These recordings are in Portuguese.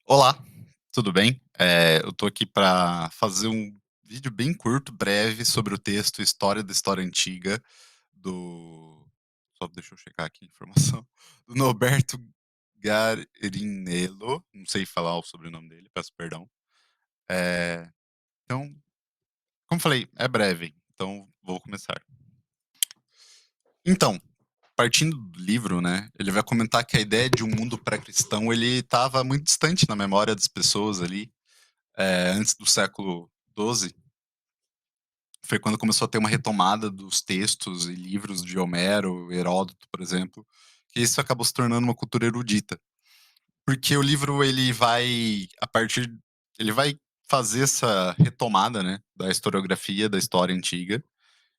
Olá, tudo bem? Eu tô aqui para fazer um vídeo bem curto, breve, sobre o texto História da História Antiga, do só deixa eu checar aqui a informação, do Norberto Garinello, não sei falar o sobrenome dele, peço perdão. Eh, então, como falei, é breve, então vou começar. Então, partindo do livro, né, ele vai comentar que a ideia de um mundo pré-cristão, ele estava muito distante na memória das pessoas ali, antes do século XII. Foi quando começou a ter uma retomada dos textos e livros de Homero, Heródoto, por exemplo, que isso acabou se tornando uma cultura erudita. Porque o livro ele vai fazer essa retomada, né, da historiografia da história antiga,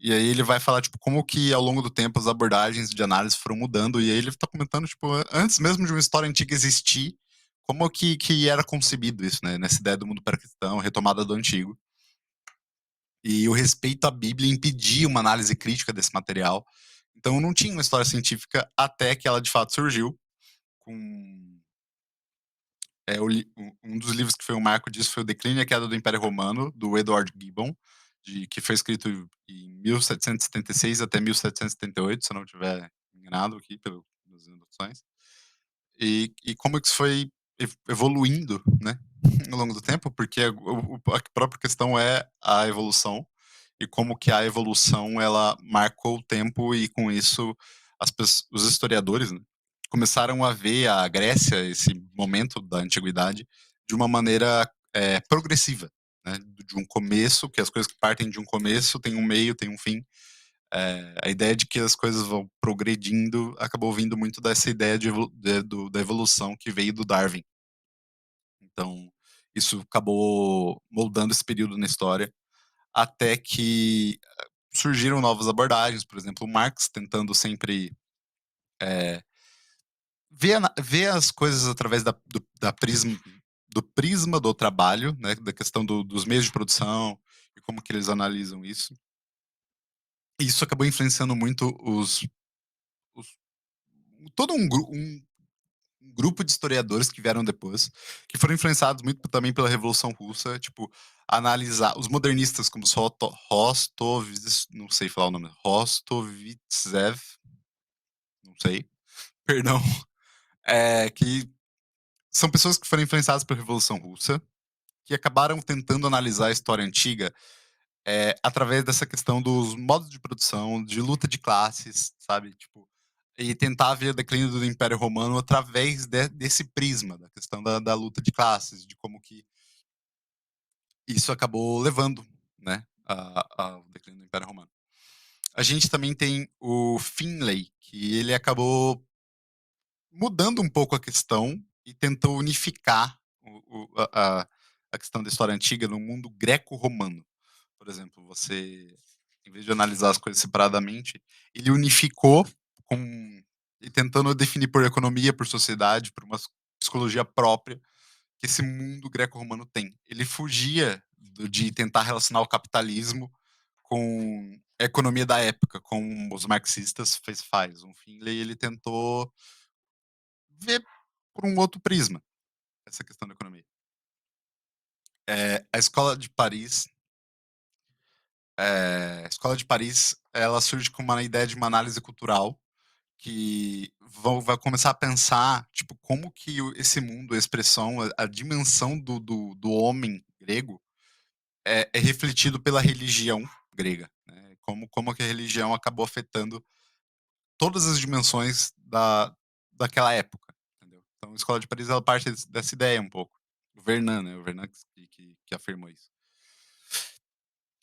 e aí ele vai falar, tipo, como que ao longo do tempo as abordagens de análise foram mudando, e aí ele tá comentando, tipo, antes mesmo de uma história antiga existir, como que era concebido isso, né, nessa ideia do mundo pré-cristão, retomada do antigo. E o respeito à Bíblia impedia uma análise crítica desse material. Então não tinha uma história científica até que ela de fato surgiu com um dos livros que foi um marco disso foi o Declínio e a Queda do Império Romano, do Edward Gibbon, que foi escrito em 1776 até 1778, se eu não estiver enganado aqui pelas anotações. E como que isso foi evoluindo, né, ao longo do tempo, porque a própria questão é a evolução, e como que a evolução ela marcou o tempo e com isso os historiadores, né, começaram a ver a Grécia, esse momento da antiguidade, de uma maneira, progressiva, né, de um começo, que as coisas que partem de um começo, tem um meio, tem um fim. A ideia de que as coisas vão progredindo acabou vindo muito dessa ideia da evolução que veio do Darwin. Então, isso acabou moldando esse período na história, até que surgiram novas abordagens, por exemplo, o Marx tentando sempre eh, ver as coisas através do prisma do trabalho, né, da questão dos meios de produção e como que eles analisam isso. E isso acabou influenciando muito os todo um grupo de historiadores que vieram depois, que foram influenciados muito também pela Revolução Russa, tipo, analisar os modernistas como não sei falar o nome, Rostovtsev, não sei, perdão, que são pessoas que foram influenciadas pela Revolução Russa, que acabaram tentando analisar a história antiga, através dessa questão dos modos de produção, de luta de classes, sabe, tipo, e tentar ver o declínio do Império Romano através desse prisma, da questão da luta de classes, de como que isso acabou levando, né, ao declínio do Império Romano. A gente também tem o Finlay, que ele acabou mudando um pouco a questão e tentou unificar a questão da história antiga no mundo greco-romano. Por exemplo, em vez de analisar as coisas separadamente, ele unificou com e tentando definir por economia, por sociedade, por uma psicologia própria que esse mundo greco-romano tem. Ele fugia de tentar relacionar o capitalismo com a economia da época, como os marxistas faz. O Finlay, ele tentou ver por um outro prisma essa questão da economia. A escola de Paris a escola de Paris, ela surge com uma ideia de uma análise cultural, que vai começar a pensar, tipo, como que esse mundo, a expressão, a dimensão do homem grego é refletido pela religião grega, né? Como que a religião acabou afetando todas as dimensões daquela época, entendeu? Então, a Escola de Paris, ela parte dessa ideia um pouco. O Vernan, né? O Vernan que afirmou isso.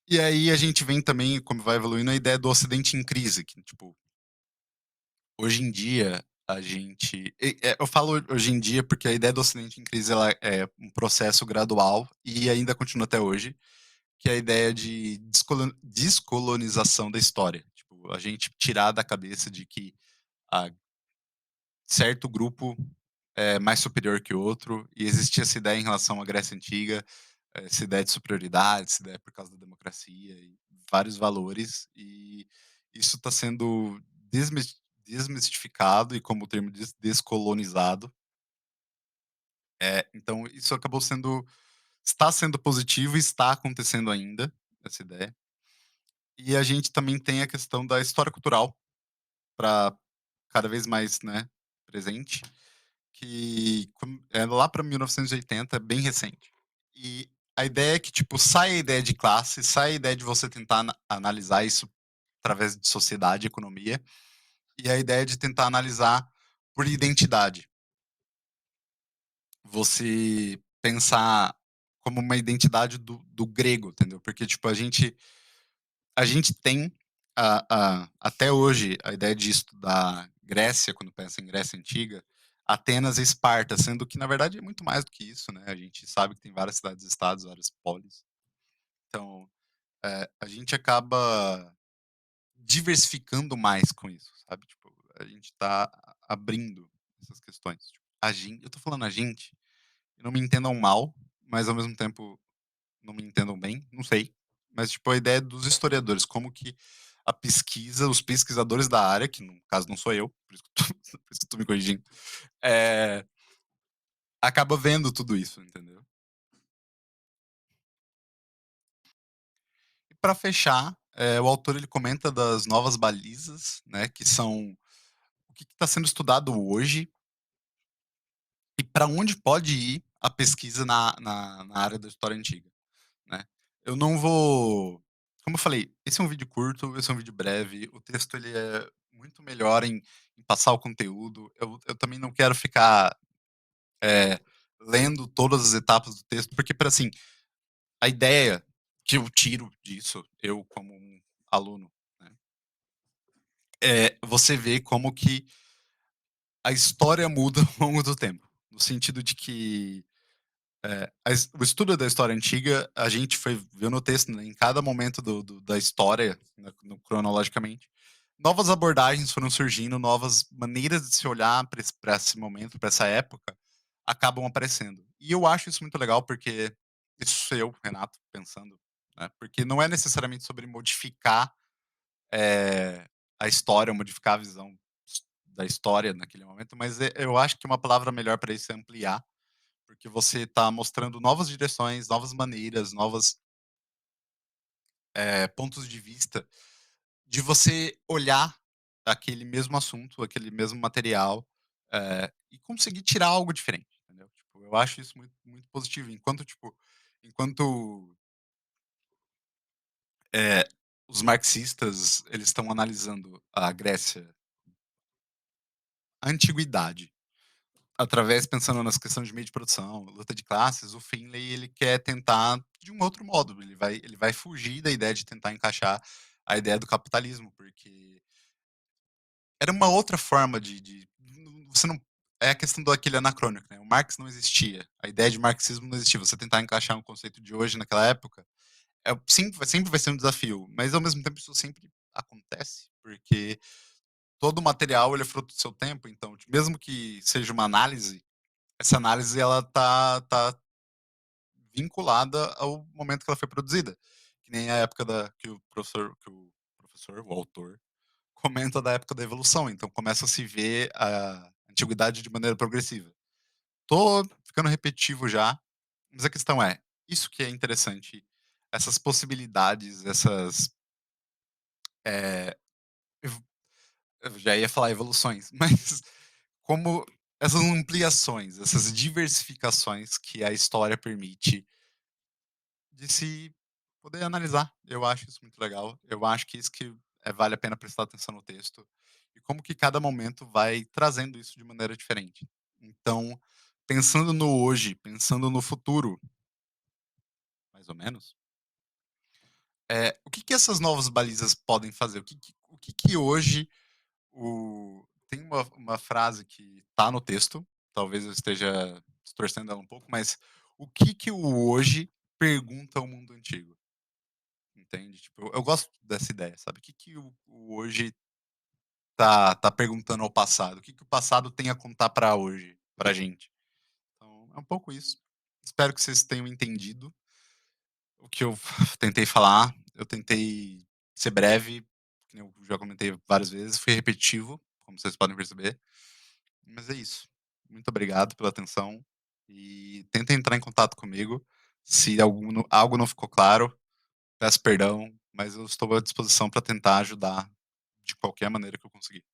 E aí a gente vem também, como vai evoluindo, a ideia do Ocidente em crise, que, tipo, hoje em dia a gente. Eu falo hoje em dia porque a ideia do Ocidente em crise ela é um processo gradual e ainda continua até hoje, que é a ideia de descolonização da história. Tipo, a gente tirar da cabeça de que ah, certo grupo é mais superior que outro, e existia essa ideia em relação à Grécia Antiga, essa ideia de superioridade, essa ideia por causa da democracia e vários valores, e isso está sendo desmistificado e, como o termo diz, descolonizado, Então isso acabou sendo está sendo positivo e está acontecendo ainda, essa ideia. E a gente também tem a questão da história cultural para cada vez mais, né, presente, que lá para 1980, é bem recente. E a ideia é que, tipo, sai a ideia de classe, sai a ideia de você tentar analisar isso através de sociedade e economia, e a ideia de tentar analisar por identidade. Você pensar como uma identidade do grego, entendeu? Porque, tipo, a gente tem até hoje a ideia de estudar Grécia, quando pensa em Grécia Antiga, Atenas e Esparta, sendo que na verdade é muito mais do que isso, né? A gente sabe que tem várias cidades-estados, várias polis. Então, a gente acaba diversificando mais com isso, sabe? Tipo, a gente tá abrindo essas questões. Tipo, eu tô falando a gente, e não me entendam mal, mas ao mesmo tempo não me entendam bem, não sei. Mas, tipo, a ideia dos historiadores, como que a pesquisa, os pesquisadores da área, que no caso não sou eu, por isso que eu tô, por isso que eu tô me corrigindo, eh, acaba vendo tudo isso, entendeu? E para fechar, o autor ele comenta das novas balizas, né, que são o que está sendo estudado hoje e para onde pode ir a pesquisa na área da história antiga, né. Eu não vou como eu falei, esse é um vídeo curto, esse é um vídeo breve, o texto ele é muito melhor em passar o conteúdo. Eu também não quero ficar, eh, lendo todas as etapas do texto, porque para assim, a ideia que eu tiro disso, eu como um aluno, né, é você ver como que a história muda ao longo do tempo, no sentido de que o estudo da história antiga, a gente foi viu no texto, né, em cada momento da história, cronologicamente, novas abordagens foram surgindo, novas maneiras de se olhar para esse momento, para essa época, acabam aparecendo. E eu acho isso muito legal, porque isso sou eu, Renato, pensando, né, porque não é necessariamente sobre modificar, a história, modificar a visão da história naquele momento, mas eu acho que uma palavra melhor para isso é ampliar, porque você está mostrando novas direções, novas maneiras, novas, pontos de vista de você olhar aquele mesmo assunto, aquele mesmo material, e conseguir tirar algo diferente, entendeu? Tipo, eu acho isso muito, muito positivo. Enquanto eh, os marxistas eles estão analisando a Grécia, a antiguidade, através pensando nas questões de meio de produção, luta de classes, o Finlay ele quer tentar de um outro modo, ele vai fugir da ideia de tentar encaixar a ideia do capitalismo, porque era uma outra forma de você não é a questão daquele anacrônico, né, o Marx não existia, a ideia de marxismo não existia, você tentar encaixar um conceito de hoje naquela época, sempre vai ser um desafio, mas ao mesmo tempo isso sempre acontece, porque todo o material ele é fruto do seu tempo, então, mesmo que seja uma análise, essa análise ela tá vinculada ao momento que ela foi produzida, que nem a época da que o autor, comenta da época da evolução, então começa a se ver a antiguidade de maneira progressiva. Tô ficando repetitivo já, mas a questão é, isso que é interessante, essas possibilidades, eh, ev eu já ia falar evoluções, mas como essas ampliações, essas diversificações que a história permite de se poder analisar. Eu acho isso muito legal. Eu acho que isso que vale a pena prestar atenção no texto e como que cada momento vai trazendo isso de maneira diferente. Então, pensando no hoje, pensando no futuro, mais ou menos, o que que essas novas balizas podem fazer? O que que hoje tem uma frase que tá no texto, talvez eu esteja distorcendo ela um pouco, mas o que que o hoje pergunta ao mundo antigo? Entende? Tipo, eu gosto dessa ideia, sabe? O que que o hoje tá perguntando ao passado? O que que o passado tem a contar pra hoje, pra gente? Então, é um pouco isso. Espero que vocês tenham entendido o que eu tentei falar. Eu tentei ser breve, que nem eu já comentei várias vezes, fui repetitivo, como vocês podem perceber, mas é isso. Muito obrigado pela atenção e tenta entrar em contato comigo. Se algo não ficou claro, peço perdão, mas eu estou à disposição para tentar ajudar de qualquer maneira que eu conseguir.